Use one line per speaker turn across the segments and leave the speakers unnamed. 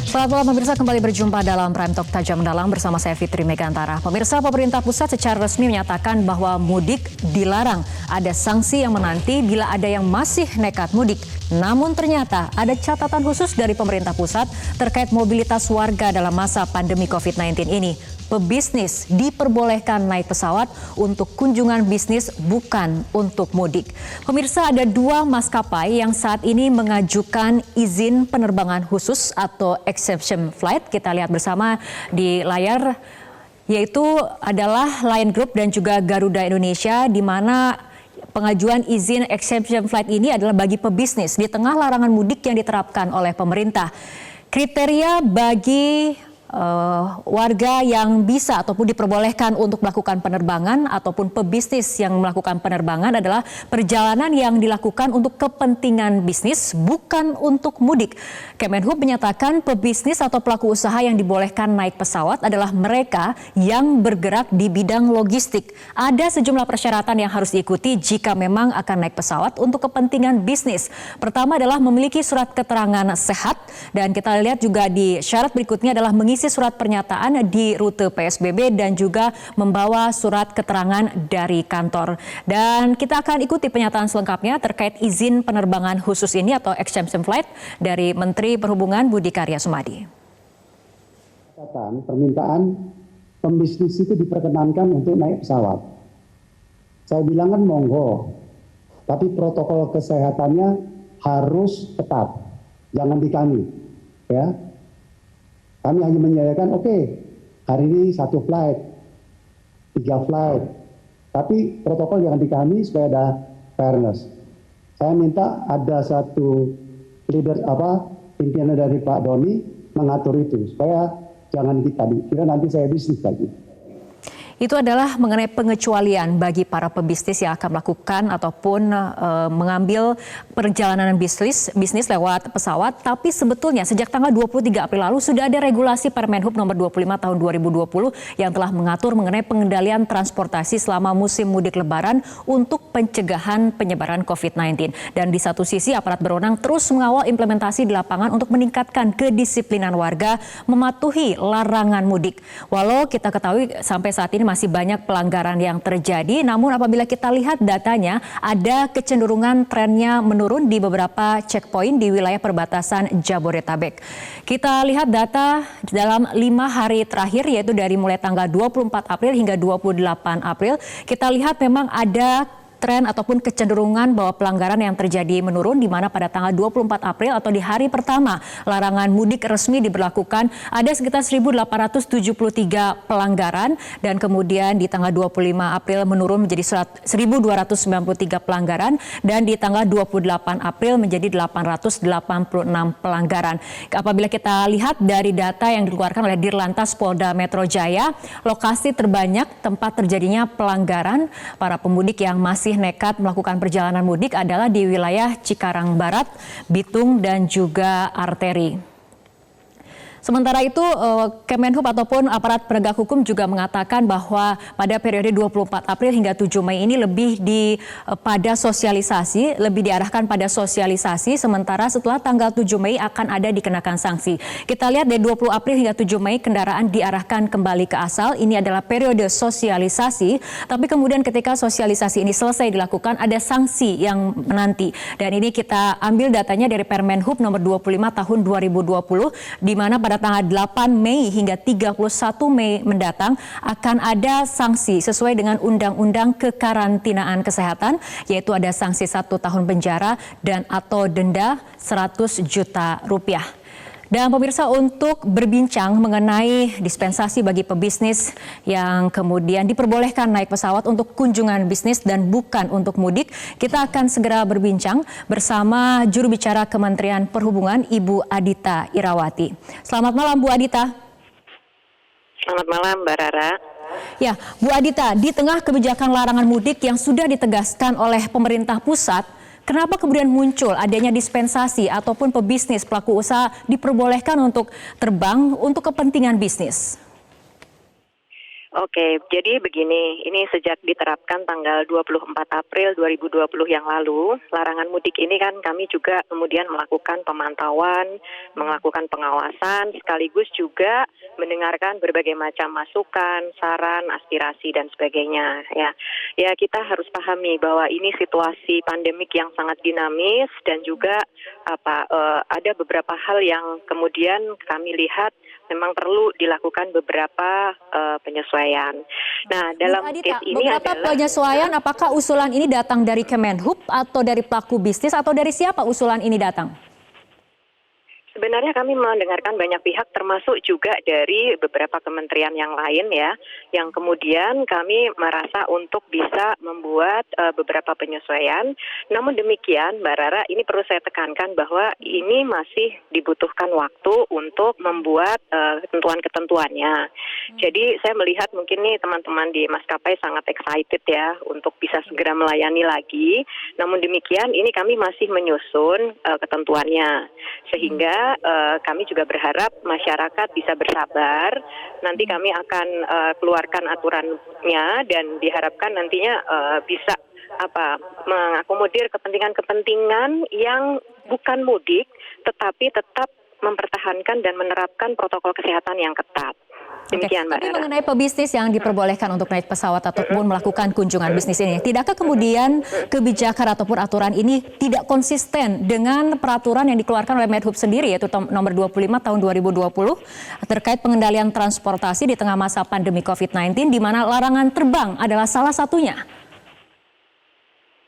Selamat malam pemirsa, kembali berjumpa dalam Prime Talk Tajam Mendalam bersama saya Fitri Megantara. Pemirsa, pemerintah pusat secara resmi menyatakan bahwa mudik dilarang. Ada sanksi yang menanti bila ada yang masih nekat mudik. Namun ternyata ada catatan khusus dari pemerintah pusat terkait mobilitas warga dalam masa pandemi COVID-19 ini. Pebisnis diperbolehkan naik pesawat untuk kunjungan bisnis, bukan untuk mudik. Pemirsa, ada 2 maskapai yang saat ini mengajukan izin penerbangan khusus atau exception flight. Kita lihat bersama di layar, yaitu adalah Lion Group dan juga Garuda Indonesia, di mana pengajuan izin exception flight ini adalah bagi pebisnis di tengah larangan mudik yang diterapkan oleh pemerintah. Kriteria bagi warga yang bisa ataupun diperbolehkan untuk melakukan penerbangan ataupun pebisnis yang melakukan penerbangan adalah perjalanan yang dilakukan untuk kepentingan bisnis, bukan untuk mudik. Kemenhub menyatakan pebisnis atau pelaku usaha yang dibolehkan naik pesawat adalah mereka yang bergerak di bidang logistik. Ada sejumlah persyaratan yang harus diikuti jika memang akan naik pesawat untuk kepentingan bisnis. Pertama adalah memiliki surat keterangan sehat, dan kita lihat juga di syarat berikutnya adalah mengisi surat pernyataan di rute PSBB dan juga membawa surat keterangan dari kantor. Dan kita akan ikuti pernyataan selengkapnya terkait izin penerbangan khusus ini atau exemption flight dari Menteri Perhubungan Budi Karya Sumadi.
Permintaan pembisnis itu diperkenankan untuk naik pesawat. Saya bilang kan monggo, tapi protokol kesehatannya harus ketat, jangan dikami, ya. Kami hanya menyediakan, oke, hari ini 1 flight, 3 flight, tapi protokol jangan dikami supaya ada fairness. Saya minta ada satu leader pimpinan dari Pak Doni mengatur itu supaya jangan kita dikira nanti saya bisnis lagi.
Itu adalah mengenai pengecualian bagi para pebisnis yang akan melakukan ataupun mengambil perjalanan bisnis lewat pesawat. Tapi sebetulnya sejak tanggal 23 April lalu sudah ada regulasi Permenhub nomor 25 tahun 2020 yang telah mengatur mengenai pengendalian transportasi selama musim mudik lebaran untuk pencegahan penyebaran COVID-19. Dan di satu sisi aparat berwenang terus mengawal implementasi di lapangan untuk meningkatkan kedisiplinan warga mematuhi larangan mudik. Walau kita ketahui sampai saat ini masih banyak pelanggaran yang terjadi, namun apabila kita lihat datanya, ada kecenderungan trennya menurun di beberapa checkpoint di wilayah perbatasan Jabodetabek. Kita lihat data dalam 5 hari terakhir, yaitu dari mulai tanggal 24 April hingga 28 April, kita lihat memang ada tren ataupun kecenderungan bahwa pelanggaran yang terjadi menurun, di mana pada tanggal 24 April atau di hari pertama larangan mudik resmi diberlakukan ada sekitar 1.873 pelanggaran, dan kemudian di tanggal 25 April menurun menjadi 1.293 pelanggaran, dan di tanggal 28 April menjadi 886 pelanggaran. Apabila kita lihat dari data yang dikeluarkan oleh Dirlantas Polda Metro Jaya, lokasi terbanyak tempat terjadinya pelanggaran para pemudik yang masih nekat melakukan perjalanan mudik adalah di wilayah Cikarang Barat, Bitung, dan juga Arteri. Sementara itu, Kemenhub ataupun aparat penegak hukum juga mengatakan bahwa pada periode 24 April hingga 7 Mei ini lebih diarahkan pada sosialisasi, sementara setelah tanggal 7 Mei akan ada dikenakan sanksi. Kita lihat dari 20 April hingga 7 Mei kendaraan diarahkan kembali ke asal, ini adalah periode sosialisasi, tapi kemudian ketika sosialisasi ini selesai dilakukan ada sanksi yang menanti. Dan ini kita ambil datanya dari Permenhub nomor 25 tahun 2020, di mana pada tanggal 8 Mei hingga 31 Mei mendatang akan ada sanksi sesuai dengan Undang-Undang Kekarantinaan Kesehatan, yaitu ada sanksi 1 tahun penjara dan atau denda 100 juta rupiah. Dan pemirsa, untuk berbincang mengenai dispensasi bagi pebisnis yang kemudian diperbolehkan naik pesawat untuk kunjungan bisnis dan bukan untuk mudik, kita akan segera berbincang bersama juru bicara Kementerian Perhubungan, Ibu Adita Irawati. Selamat malam, Bu Adita.
Selamat malam, Mbak Rara.
Ya, Bu Adita, di tengah kebijakan larangan mudik yang sudah ditegaskan oleh pemerintah pusat, kenapa kemudian muncul adanya dispensasi ataupun pebisnis pelaku usaha diperbolehkan untuk terbang untuk kepentingan bisnis?
Oke, jadi begini, ini sejak diterapkan tanggal 24 April 2020 yang lalu, larangan mudik ini kan kami juga kemudian melakukan pemantauan, melakukan pengawasan, sekaligus juga mendengarkan berbagai macam masukan, saran, aspirasi, dan sebagainya. Ya kita harus pahami bahwa ini situasi pandemik yang sangat dinamis dan juga ada beberapa hal yang kemudian kami lihat memang perlu dilakukan beberapa penyesuaian. Nah, dalam case ini
beberapa
adalah
penyesuaian, apakah usulan ini datang dari Kemenhub atau dari pelaku bisnis atau dari siapa usulan ini datang?
sebenarnya kami mendengarkan banyak pihak termasuk juga dari beberapa kementerian yang lain ya, yang kemudian kami merasa untuk bisa membuat beberapa penyesuaian. Namun demikian Mbak Rara, ini perlu saya tekankan bahwa ini masih dibutuhkan waktu untuk membuat ketentuan-ketentuannya. Jadi saya melihat mungkin nih teman-teman di maskapai sangat excited ya untuk bisa segera melayani lagi. Namun demikian ini kami masih menyusun ketentuannya. Sehingga kami juga berharap masyarakat bisa bersabar. Nanti kami akan keluarkan aturannya dan diharapkan nantinya bisa mengakomodir kepentingan-kepentingan yang bukan mudik tetapi tetap mempertahankan dan menerapkan protokol kesehatan yang ketat. Demikian, Mbak
Tapi
Rara.
mengenai pebisnis yang diperbolehkan untuk naik pesawat ataupun melakukan kunjungan bisnis ini, tidakkah kemudian kebijakan ataupun aturan ini tidak konsisten dengan peraturan yang dikeluarkan oleh Menhub sendiri, yaitu nomor 25 tahun 2020 terkait pengendalian transportasi di tengah masa pandemi COVID-19, di mana larangan terbang adalah salah satunya?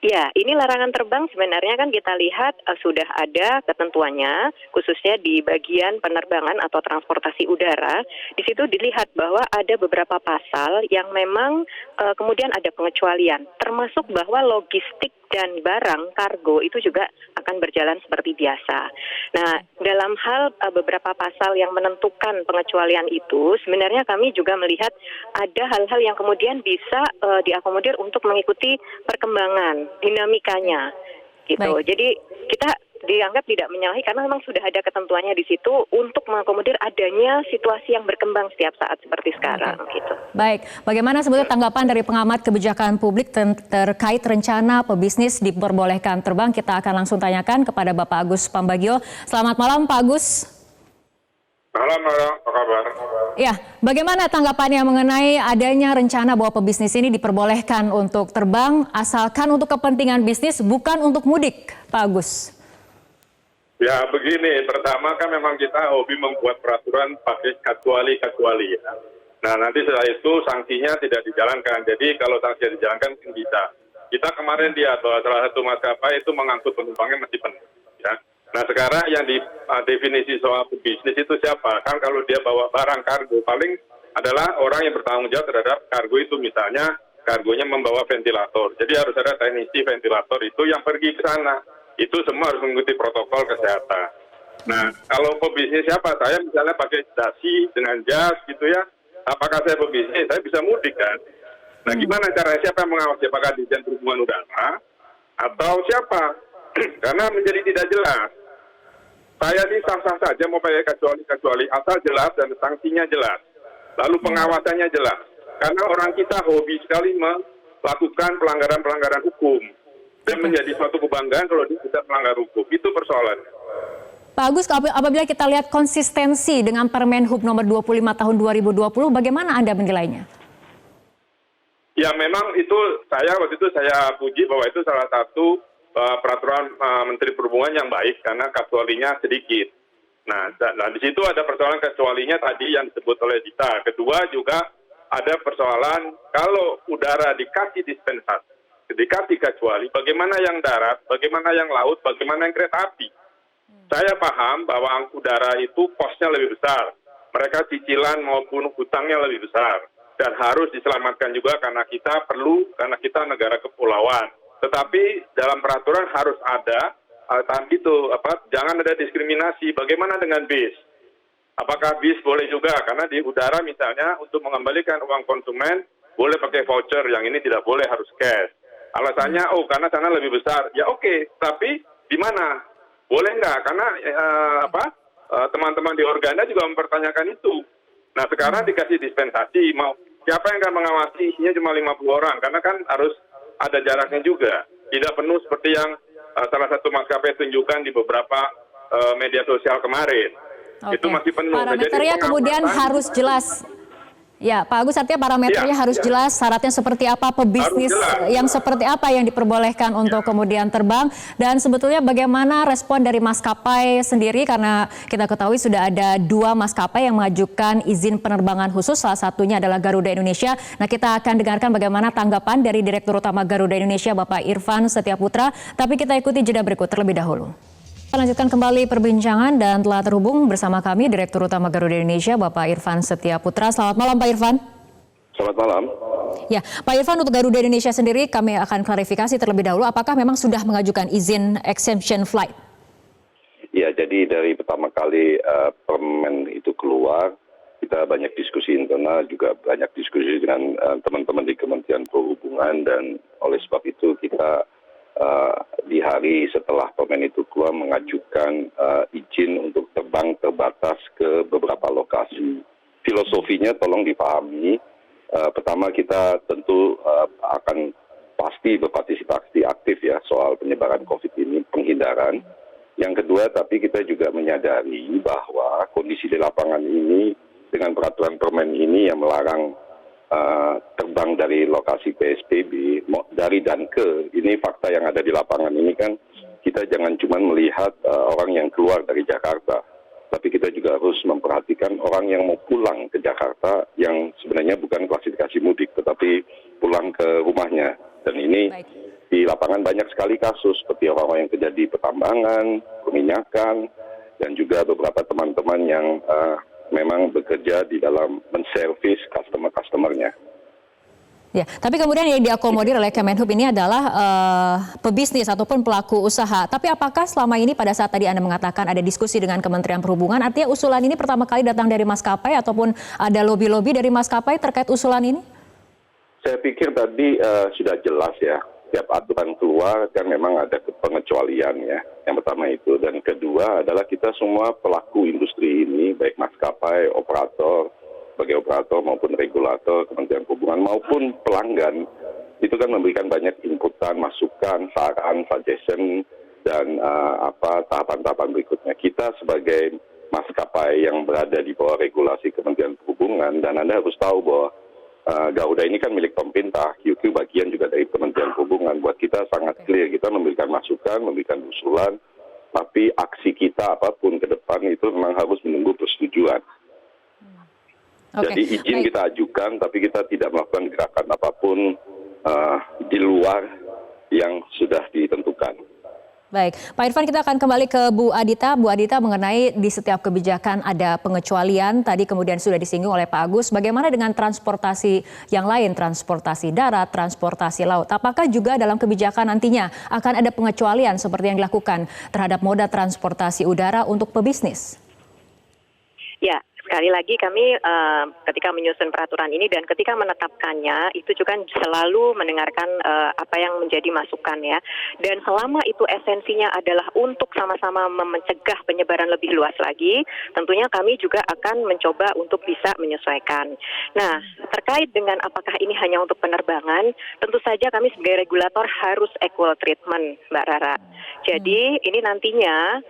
Ya, ini larangan terbang sebenarnya kan kita lihat sudah ada ketentuannya, khususnya di bagian penerbangan atau transportasi udara. Di situ dilihat bahwa ada beberapa pasal yang memang kemudian ada pengecualian, termasuk bahwa logistik dan barang kargo itu juga akan berjalan seperti biasa. Nah, dalam hal beberapa pasal yang menentukan pengecualian itu, sebenarnya kami juga melihat ada hal-hal yang kemudian bisa diakomodir untuk mengikuti perkembangan dinamikanya gitu.
Baik.
Jadi kita dianggap tidak menyalahi karena memang sudah ada ketentuannya di situ untuk mengakomodir adanya situasi yang berkembang setiap saat seperti sekarang gitu.
Baik, bagaimana sebetulnya tanggapan dari pengamat kebijakan publik terkait rencana pebisnis diperbolehkan terbang? Kita akan langsung tanyakan kepada Bapak Agus Pambagio. Selamat malam Pak Agus.
Malam, apa kabar?
Ya, bagaimana tanggapannya mengenai adanya rencana bahwa pebisnis ini diperbolehkan untuk terbang asalkan untuk kepentingan bisnis bukan untuk mudik, Pak Agus?
Ya begini, pertama kan memang kita hobi membuat peraturan pakai kecuali ya. Nah nanti setelah itu sanksinya tidak dijalankan. Jadi kalau sanksinya dijalankan mungkin bisa. Kita kemarin lihat bahwa salah satu maskapai itu mengangkut penumpangnya masih penuh. Ya. Nah sekarang yang di definisi soal bisnis itu siapa? Kan kalau dia bawa barang kargo paling adalah orang yang bertanggung jawab terhadap kargo itu, misalnya kargonya membawa ventilator. Jadi harus ada teknisi ventilator itu yang pergi ke sana. Itu semua harus mengikuti protokol kesehatan. Nah kalau pebisnis siapa? Saya misalnya pakai dasi dengan jas gitu ya. Apakah saya pebisnis? Saya bisa mudik kan? Nah gimana caranya? Siapa yang mengawasi? Apakah Dirjen Perhubungan Udara atau siapa? Karena menjadi tidak jelas. Saya ini sah-sah saja mau pakai kecuali asal jelas dan sanksinya jelas. Lalu pengawasannya jelas. Karena orang kita hobi sekali melakukan pelanggaran-pelanggaran hukum. Dan menjadi suatu kebanggaan kalau dia tidak melanggar hukum. Itu persoalannya.
Pak Agus, apabila kita lihat konsistensi dengan Permenhub nomor 25 tahun 2020, bagaimana Anda menilainya?
Ya memang itu waktu itu saya puji bahwa itu salah satu peraturan Menteri Perhubungan yang baik karena kecualinya sedikit. Nah di situ ada persoalan kecualinya tadi yang disebut oleh Dita. Kedua juga ada persoalan kalau udara dikasih dispensasi, dikasih kecuali, bagaimana yang darat, bagaimana yang laut, bagaimana yang kereta api. Saya paham bahwa udara itu kosnya lebih besar. Mereka cicilan maupun hutangnya lebih besar. Dan harus diselamatkan juga karena kita karena kita negara kepulauan. Tetapi dalam peraturan harus ada jangan ada diskriminasi. Bagaimana dengan bis? Apakah bis boleh juga? Karena di udara misalnya untuk mengembalikan uang konsumen boleh pakai voucher, yang ini tidak boleh, harus cash. Alasannya karena sana lebih besar. Ya oke, tapi di mana? Boleh nggak? Karena teman-teman di Organda juga mempertanyakan itu. Nah sekarang dikasih dispensasi, mau siapa yang akan mengawasi isinya cuma 50 orang? Karena kan harus ada jaraknya juga. Tidak penuh seperti yang salah satu maskapai tunjukkan di beberapa media sosial kemarin. Itu masih penuh.
Parameternya kemudian harus jelas. Ya, Pak Agus, artinya parameternya harus jelas, syaratnya seperti apa, pebisnis yang seperti apa yang diperbolehkan untuk kemudian terbang, dan sebetulnya bagaimana respon dari maskapai sendiri, karena kita ketahui sudah ada 2 maskapai yang mengajukan izin penerbangan khusus, salah satunya adalah Garuda Indonesia. Nah, kita akan dengarkan bagaimana tanggapan dari Direktur Utama Garuda Indonesia, Bapak Irfan Setiaputra, tapi kita ikuti jeda berikut terlebih dahulu. Kita lanjutkan kembali perbincangan dan telah terhubung bersama kami Direktur Utama Garuda Indonesia Bapak Irfan Setiaputra. Selamat malam Pak Irfan.
Selamat malam.
Ya, Pak Irfan, untuk Garuda Indonesia sendiri kami akan klarifikasi terlebih dahulu apakah memang sudah mengajukan izin exemption flight?
Ya, jadi dari pertama kali permen itu keluar, kita banyak diskusi internal, juga banyak diskusi dengan teman-teman di Kementerian Perhubungan, dan oleh sebab itu kita di hari setelah permen itu keluar mengajukan izin untuk terbang terbatas ke beberapa lokasi. Filosofinya tolong dipahami, pertama kita tentu akan pasti berpartisipasi aktif ya soal penyebaran COVID ini, penghindaran. Yang kedua, tapi kita juga menyadari bahwa kondisi di lapangan ini dengan peraturan permen ini yang melarang terbang dari lokasi PSBB, dari dan ke, ini fakta yang ada di lapangan ini kan, kita jangan cuma melihat orang yang keluar dari Jakarta, tapi kita juga harus memperhatikan orang yang mau pulang ke Jakarta yang sebenarnya bukan klasifikasi mudik, tetapi pulang ke rumahnya. Dan ini di lapangan banyak sekali kasus, seperti orang-orang yang kerja di pertambangan, perminyakan, dan juga beberapa teman-teman yang memang bekerja di dalam menservis customer-customernya.
Ya, tapi kemudian yang diakomodir oleh Kemenhub ini adalah pebisnis ataupun pelaku usaha. Tapi apakah selama ini pada saat tadi Anda mengatakan ada diskusi dengan Kementerian Perhubungan, artinya usulan ini pertama kali datang dari maskapai ataupun ada lobby-lobby dari maskapai terkait usulan ini?
Saya pikir tadi sudah jelas ya. Setiap aturan keluar kan memang ada pengecualian ya. Yang pertama itu. Dan kedua adalah kita semua pelaku industri ini, baik maskapai, operator, sebagai operator maupun regulator, Kementerian Perhubungan maupun pelanggan, itu kan memberikan banyak inputan, masukan, saran, suggestion, dan tahapan-tahapan berikutnya. Kita sebagai maskapai yang berada di bawah regulasi Kementerian Perhubungan, dan Anda harus tahu bahwa Garuda ini kan milik pemerintah, QQ bagian juga dari Kementerian Perhubungan. Buat kita sangat clear, kita memberikan masukan, memberikan usulan, tapi aksi kita apapun ke depan itu memang harus menunggu persetujuan. Jadi izin kita ajukan, tapi kita tidak melakukan gerakan apapun di luar yang sudah ditentukan.
Baik, Pak Irfan, kita akan kembali ke Bu Adita. Bu Adita, mengenai di setiap kebijakan ada pengecualian, tadi kemudian sudah disinggung oleh Pak Agus. Bagaimana dengan transportasi yang lain, transportasi darat, transportasi laut? Apakah juga dalam kebijakan nantinya akan ada pengecualian seperti yang dilakukan terhadap moda transportasi udara untuk pebisnis?
Ya, sekali lagi kami ketika menyusun peraturan ini dan ketika menetapkannya itu juga selalu mendengarkan apa yang menjadi masukan ya. Dan selama itu esensinya adalah untuk sama-sama mencegah penyebaran lebih luas lagi, tentunya kami juga akan mencoba untuk bisa menyesuaikan. Nah, terkait dengan apakah ini hanya untuk penerbangan, tentu saja kami sebagai regulator harus equal treatment, Mbak Rara. Jadi ini nantinya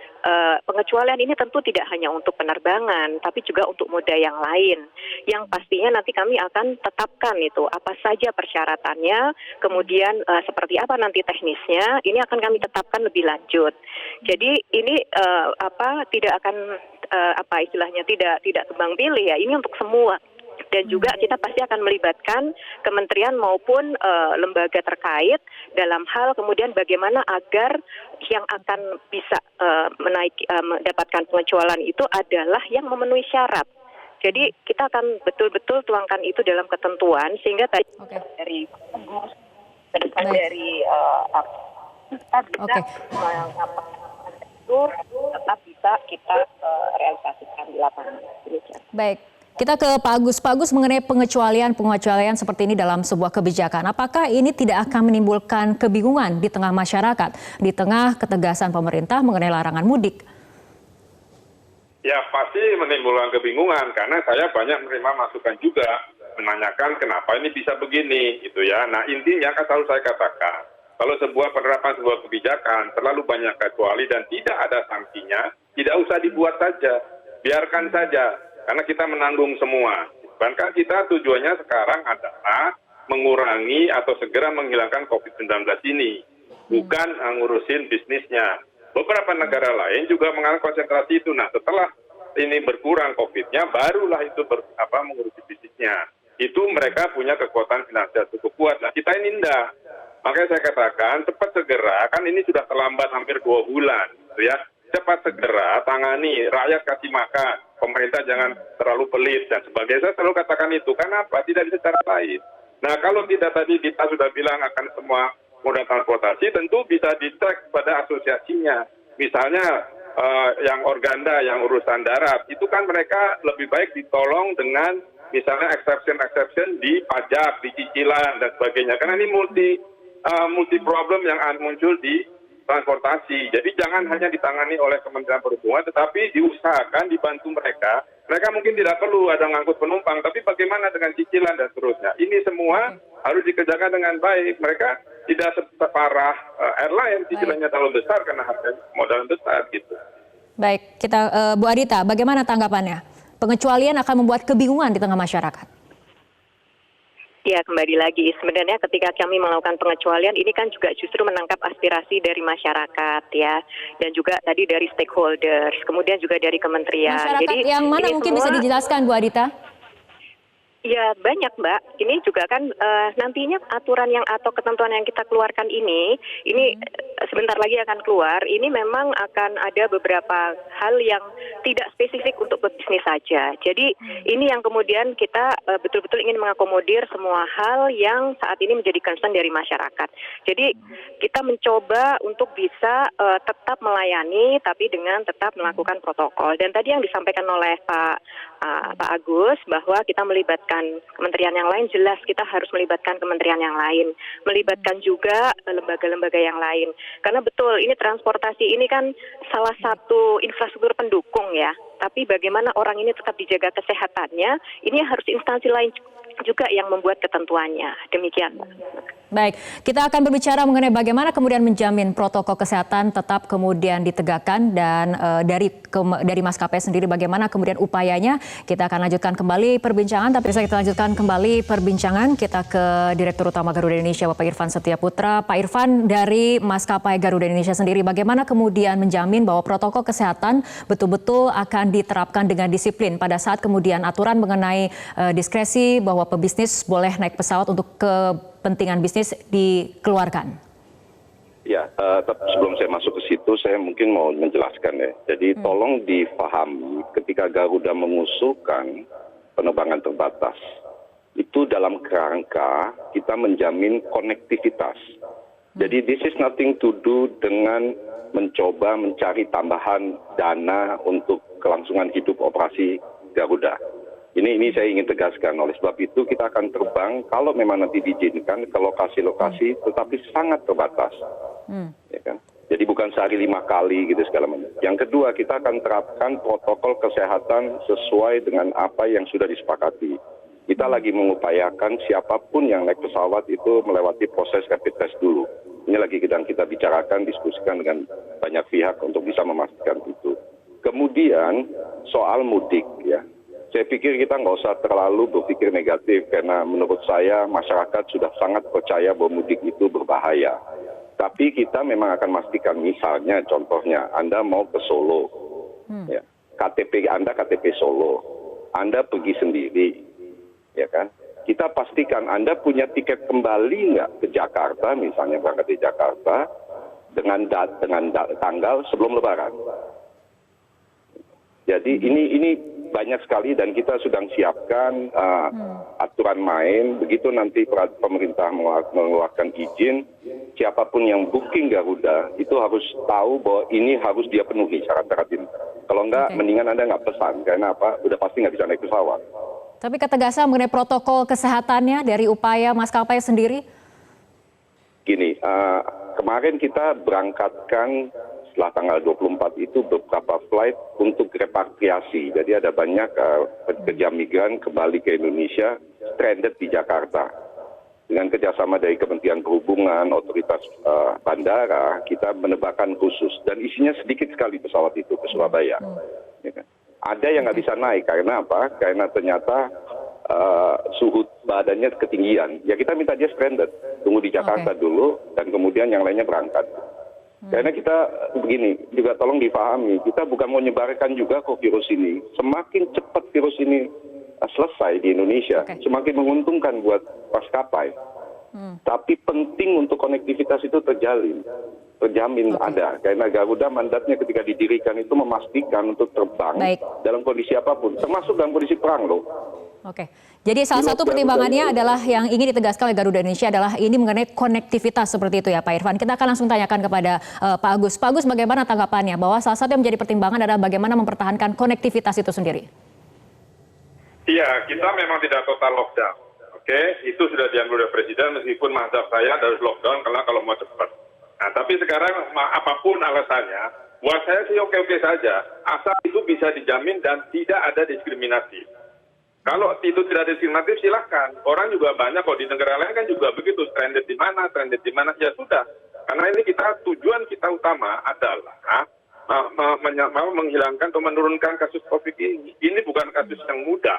pengecualian ini tentu tidak hanya untuk penerbangan, tapi juga untuk moda yang lain. Yang pastinya nanti kami akan tetapkan itu apa saja persyaratannya, kemudian seperti apa nanti teknisnya, ini akan kami tetapkan lebih lanjut. Jadi ini tidak akan istilahnya tidak tebang pilih ya, ini untuk semua. Dan juga kita pasti akan melibatkan kementerian maupun lembaga terkait dalam hal kemudian bagaimana agar yang akan bisa mendapatkan pengecualian itu adalah yang memenuhi syarat. Jadi kita akan betul-betul tuangkan itu dalam ketentuan sehingga tadi dari itu tetap bisa kita realisasikan di lapangan.
Baik. Kita ke Pak Agus. Pak Agus, mengenai pengecualian seperti ini dalam sebuah kebijakan, apakah ini tidak akan menimbulkan kebingungan di tengah masyarakat, di tengah ketegasan pemerintah mengenai larangan mudik?
Ya pasti menimbulkan kebingungan karena saya banyak menerima masukan juga menanyakan kenapa ini bisa begini gitu ya. Nah intinya kan selalu saya katakan, kalau sebuah penerapan sebuah kebijakan terlalu banyak kecuali dan tidak ada sanksinya, tidak usah dibuat saja, biarkan saja, karena kita menanggung semua. Bahkan kita tujuannya sekarang adalah mengurangi atau segera menghilangkan COVID-19 ini, bukan ngurusin bisnisnya. Beberapa negara lain juga mengalami konsentrasi itu. Nah setelah ini berkurang COVID-nya, barulah itu mengurusi bisnisnya. Itu mereka punya kekuatan finansial cukup kuat. Nah kita ini enggak. Makanya saya katakan cepat segera, kan ini sudah terlambat hampir 2 bulan, gitu ya. Cepat segera tangani, rakyat kasih makan, pemerintah jangan terlalu pelit dan sebagainya. Saya selalu katakan itu, kenapa? Tidak bisa cara lain. Nah kalau tidak tadi kita sudah bilang akan semua moda transportasi, tentu bisa dicek pada asosiasinya. Misalnya yang organda, yang urusan darat, itu kan mereka lebih baik ditolong dengan misalnya exception di pajak, di cicilan dan sebagainya. Karena ini multi problem yang muncul di transportasi. Jadi jangan hanya ditangani oleh Kementerian Perhubungan, tetapi diusahakan dibantu mereka. Mereka mungkin tidak perlu ada ngangkut penumpang, tapi bagaimana dengan cicilan dan seterusnya. Ini semua harus dikerjakan dengan baik. Mereka tidak separah airline, cicilannya terlalu besar karena harga modal besar gitu.
Baik, kita Bu Adita, bagaimana tanggapannya? Pengecualian akan membuat kebingungan di tengah masyarakat.
Ya, kembali lagi. Sebenarnya ketika kami melakukan pengecualian, ini kan juga justru menangkap aspirasi dari masyarakat ya, dan juga tadi dari stakeholders, kemudian juga dari kementerian.
Masyarakat
Jadi
yang mana mungkin bisa dijelaskan, Bu Adita?
Ya banyak Mbak, ini juga kan nantinya aturan yang atau ketentuan yang kita keluarkan ini sebentar lagi akan keluar, ini memang akan ada beberapa hal yang tidak spesifik untuk pebisnis saja. Jadi ini yang kemudian kita betul-betul ingin mengakomodir semua hal yang saat ini menjadi concern dari masyarakat. Jadi kita mencoba untuk bisa tetap melayani tapi dengan tetap melakukan protokol. Dan tadi yang disampaikan oleh Pak Agus bahwa kita melibatkan kementerian yang lain, jelas kita harus melibatkan kementerian yang lain, melibatkan juga lembaga-lembaga yang lain. Karena betul, ini transportasi ini kan salah satu infrastruktur pendukung ya. Tapi bagaimana orang ini tetap dijaga kesehatannya, ini harus instansi lain juga yang membuat ketentuannya. Demikian.
Baik, kita akan berbicara mengenai bagaimana kemudian menjamin protokol kesehatan tetap kemudian ditegakkan dan dari maskapai sendiri bagaimana kemudian upayanya. Kita akan lanjutkan kembali perbincangan, tapi kita lanjutkan kembali perbincangan kita ke Direktur Utama Garuda Indonesia Bapak Irvan Setiaputra. Pak Irvan, dari maskapai Garuda Indonesia sendiri bagaimana kemudian menjamin bahwa protokol kesehatan betul-betul akan diterapkan dengan disiplin pada saat kemudian aturan mengenai diskresi bahwa pebisnis boleh naik pesawat untuk kepentingan bisnis dikeluarkan?
Ya, sebelum saya masuk ke situ, saya mungkin mau menjelaskan ya. Jadi tolong difahami ketika Garuda mengusulkan penerbangan terbatas, itu dalam kerangka kita menjamin konektivitas. Jadi this is nothing to do dengan mencoba mencari tambahan dana untuk kelangsungan hidup operasi Garuda. Ini saya ingin tegaskan. Oleh sebab itu kita akan terbang kalau memang nanti diizinkan ke lokasi-lokasi, tetapi sangat terbatas. Ya kan? Jadi bukan sehari 5 kali gitu segala macam. Yang kedua, kita akan terapkan protokol kesehatan sesuai dengan apa yang sudah disepakati. Kita lagi mengupayakan siapapun yang naik pesawat itu melewati proses rapid test dulu. Ini lagi kita bicarakan, diskusikan dengan banyak pihak untuk bisa memastikan itu. Kemudian soal mudik ya. Saya pikir kita nggak usah terlalu berpikir negatif karena menurut saya masyarakat sudah sangat percaya bahwa mudik itu berbahaya. Tapi kita memang akan memastikan, misalnya contohnya Anda mau ke Solo, ya, KTP Anda KTP Solo, Anda pergi sendiri, ya kan? Kita pastikan Anda punya tiket kembali nggak ke Jakarta, misalnya berangkat di Jakarta dengan tanggal sebelum Lebaran. Jadi ini banyak sekali dan kita sedang siapkan aturan main. Begitu nanti pemerintah mengeluarkan izin, siapapun yang booking Garuda itu harus tahu bahwa ini harus dia penuhi syarat-syarat ini. Kalau enggak, mendingan Anda nggak pesan. Karena apa? Udah pasti nggak bisa naik pesawat.
Tapi ketegasan mengenai protokol kesehatannya dari upaya maskapai sendiri?
Gini, kemarin kita berangkatkan setelah tanggal 24 itu beberapa flight untuk repatriasi. Jadi ada banyak pekerja migran kembali ke Indonesia stranded di Jakarta. Dengan kerjasama dari Kementerian Perhubungan, otoritas bandara, kita menerbangkan khusus. Dan isinya sedikit sekali pesawat itu ke Surabaya. Ya kan? Ada yang nggak bisa naik, karena apa? Karena ternyata suhu badannya ketinggian. Ya kita minta dia stranded, tunggu di Jakarta dulu, dan kemudian yang lainnya berangkat. Karena kita begini, juga tolong dipahami, kita bukan mau menyebarkan juga kok virus ini. Semakin cepat virus ini selesai di Indonesia, semakin menguntungkan buat maskapai. Tapi penting untuk konektivitas itu terjamin ada. Karena Garuda mandatnya ketika didirikan itu memastikan untuk terbang dalam kondisi apapun, termasuk dalam kondisi perang loh.
Oke, jadi salah satu pertimbangannya adalah yang ingin ditegaskan oleh Garuda Indonesia adalah ini mengenai konektivitas seperti itu ya Pak Irfan. Kita akan langsung tanyakan kepada Pak Agus. Pak Agus, bagaimana tanggapannya bahwa salah satu yang menjadi pertimbangan adalah bagaimana mempertahankan konektivitas itu sendiri?
Iya, kita memang tidak total lockdown. Oke, itu sudah diambil oleh Presiden meskipun mazhab saya harus lockdown karena kalau mau cepat. Nah, tapi sekarang apapun alasannya, buat saya sih oke-oke saja. Asal itu bisa dijamin dan tidak ada diskriminasi. Kalau itu tidak diskriminatif silahkan. Orang juga banyak kok di negara lain kan juga begitu. Stranded di mana, ya sudah. Karena ini tujuan kita utama adalah menghilangkan atau menurunkan kasus COVID ini. Ini bukan kasus yang mudah.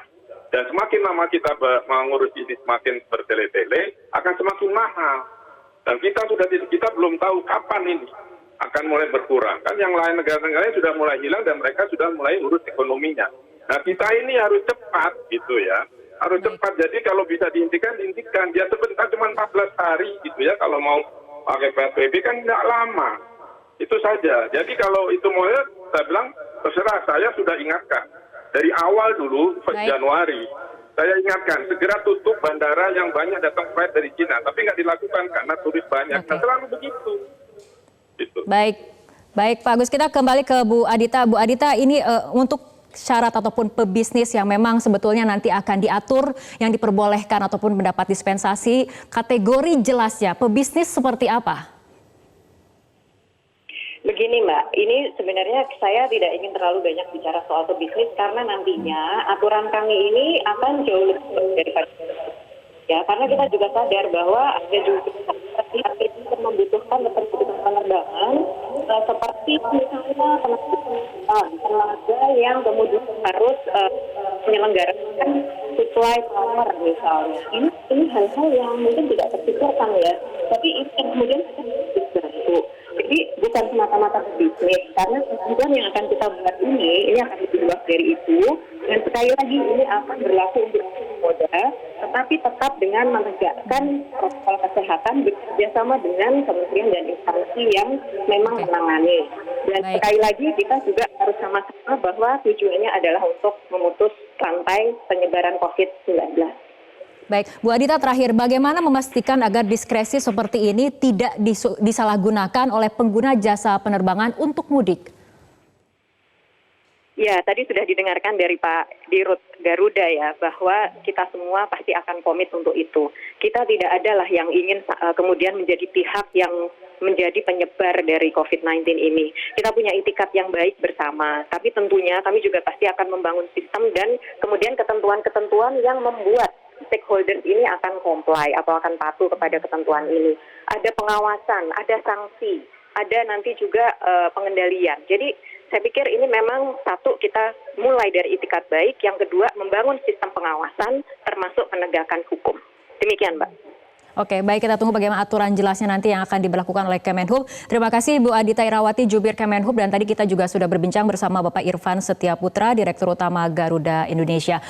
Dan semakin lama kita mengurus ini semakin bertele-tele, akan semakin mahal. Dan kita belum tahu kapan ini akan mulai berkurang. Kan yang lain negara-negara sudah mulai hilang dan mereka sudah mulai urus ekonominya. Nah kita ini harus cepat gitu ya. Harus cepat. Jadi kalau bisa dihentikan. Dia sebentar cuma 14 hari gitu ya. Kalau mau pakai PSBB kan tidak lama. Itu saja. Jadi kalau itu mau saya bilang terserah, saya sudah ingatkan. Dari awal dulu, Januari, saya ingatkan, segera tutup bandara yang banyak datang flight dari Cina. Tapi nggak dilakukan karena turis banyak. Nah, selalu begitu. Gitu.
Baik Pak Agus, kita kembali ke Bu Adita. Bu Adita, ini untuk syarat ataupun pebisnis yang memang sebetulnya nanti akan diatur, yang diperbolehkan ataupun mendapat dispensasi, kategori jelasnya, pebisnis seperti apa?
Begini Mbak, ini sebenarnya saya tidak ingin terlalu banyak bicara soal pebisnis karena nantinya aturan kami ini akan jauh lebih baik daripada ya, karena kita juga sadar bahwa ada juga pihak yang membutuhkan kebutuhan penerbangan seperti misalnya tenaga yang kemudian harus menyelenggarakan supply power misalnya. Ini hal-hal yang mungkin tidak terpikirkan ya, tapi itu kemudian kita dibantu. Jadi bukan semata-mata bisnis, karena kemudian yang akan kita buat ini akan lebih luas dari itu. Dan sekali lagi ini akan berlaku untuk moda, tetapi tetap dengan menegakkan protokol kesehatan bekerjasama dengan kementerian dan instansi yang memang menangani. Dan sekali lagi kita juga harus sama-sama bahwa tujuannya adalah untuk memutus rantai penyebaran COVID-19.
Baik, Bu Adita, terakhir, bagaimana memastikan agar diskresi seperti ini tidak disalahgunakan oleh pengguna jasa penerbangan untuk mudik?
Ya, tadi sudah didengarkan dari Pak Dirut Garuda ya, bahwa kita semua pasti akan komit untuk itu. Kita tidak adalah yang ingin kemudian menjadi pihak yang menjadi penyebar dari COVID-19 ini. Kita punya itikat yang baik bersama, tapi tentunya kami juga pasti akan membangun sistem dan kemudian ketentuan-ketentuan yang membuat stakeholders ini akan comply atau akan patuh kepada ketentuan ini. Ada pengawasan, ada sanksi, ada nanti juga pengendalian. Jadi saya pikir ini memang satu, kita mulai dari itikat baik, yang kedua membangun sistem pengawasan termasuk penegakan hukum. Demikian Mbak.
Oke, baik, kita tunggu bagaimana aturan jelasnya nanti yang akan diberlakukan oleh Kemenhub. Terima kasih Bu Adita Irawati, Jubir Kemenhub, dan tadi kita juga sudah berbincang bersama Bapak Irfan Setiaputra, Direktur Utama Garuda Indonesia.